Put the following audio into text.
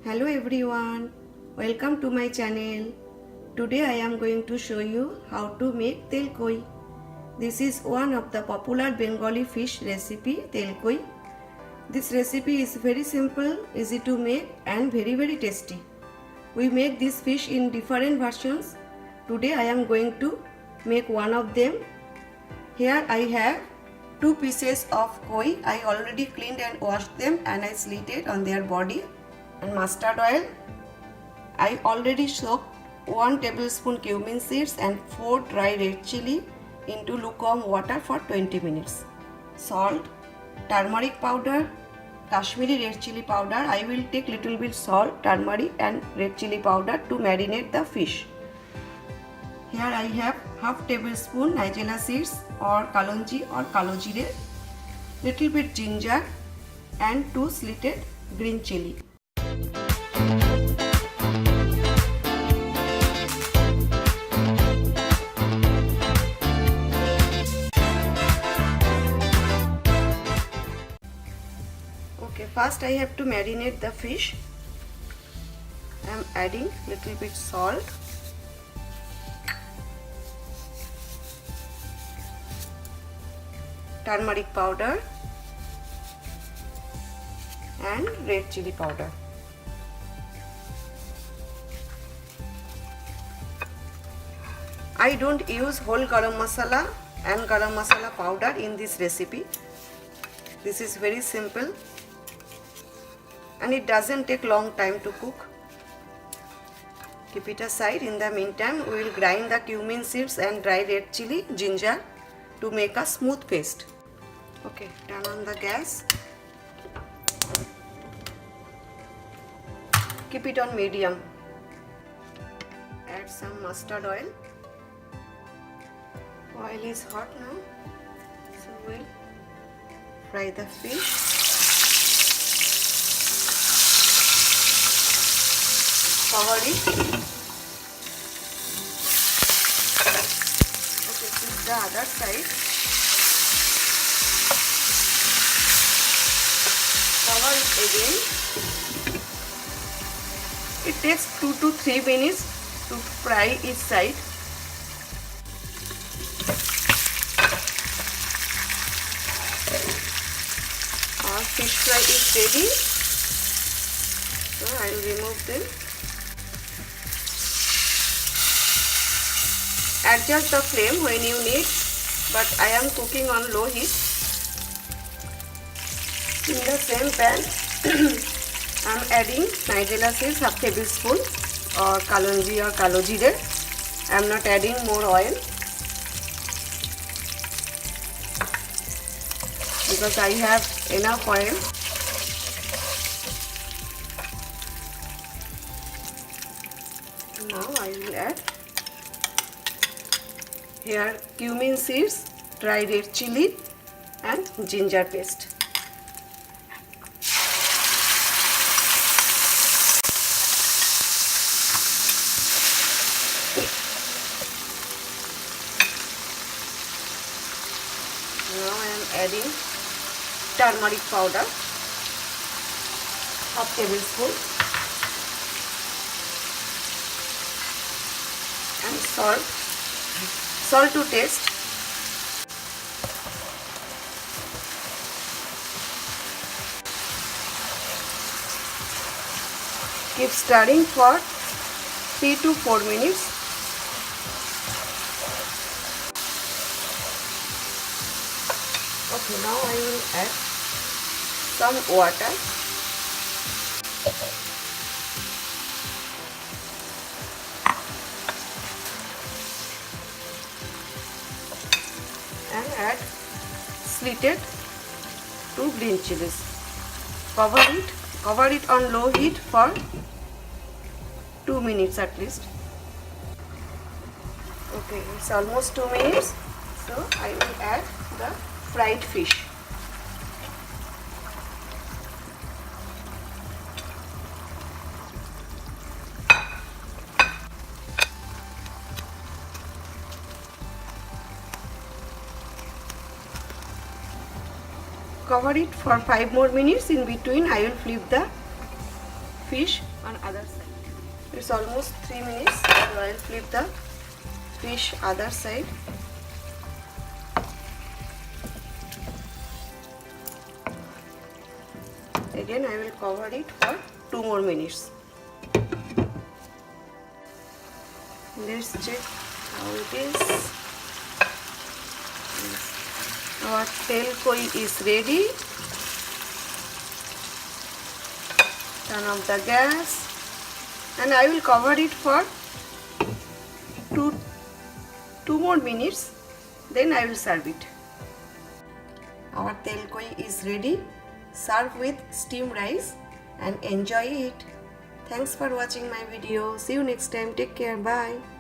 Hello everyone, welcome to my channel. Today I am going to show you how to make tel koi. This is one of the popular Bengali fish recipe, tel koi. This recipe is very simple, easy to make and very tasty. We make this fish in different versions. Today I am going to make one of them. Here I have 2 pieces of koi. I already cleaned and washed them and I slitted on their body. And mustard oil. I already soaked 1 tablespoon cumin seeds and 4 dry red chili into lukewarm water for 20 minutes. Salt, turmeric powder, Kashmiri red chili powder. I will take little bit salt, turmeric and red chili powder to marinate the fish. Here I have half tablespoon nigella seeds or kalonji or kalojire, little bit ginger and 2 slitted green chili. Okay, first I have to marinate the fish. I am adding little bit salt, turmeric powder and red chili powder. I don't use whole garam masala and garam masala powder in this recipe. This is very simple and it doesn't take long time to cook. Keep it aside. In the meantime, we will grind the cumin seeds and dry red chili, ginger to make a smooth paste. Okay, turn on the gas. Keep it on medium. Add some mustard oil. Oil is hot now, so we'll fry the fish. Cover it. Okay, flip the other side. Cover it again. It takes 2 to 3 minutes to fry each side. Our fish fry is ready. So I will remove them. Adjust the flame when you need, but I am cooking on low heat. In the same pan, I am adding nigella seeds, half tablespoon, or kalonji or kalojire. I am not adding more oil because I have enough oil. Now I will add here cumin seeds, dry red chili and ginger paste. Now I am adding turmeric powder, half tablespoon, and salt to taste. Keep stirring for 3 to 4 minutes. Okay, now I will add some water. And add slitted 2 green chilies. Cover it on low heat for 2 minutes at least. Okay, it's almost 2 minutes. So I will add the fried fish. Cover it for 5 more minutes. In between I will flip the fish on other side. It's almost 3 minutes, so I'll flip the fish other side. Again I will cover it for 2 more minutes. Let's check how it is. Our tel koi is ready. Turn off the gas and I will cover it for 2 more minutes, then I will serve it. Our tel koi is ready. Serve with steamed rice and enjoy it. Thanks for watching my video. See you next time. Take care. Bye.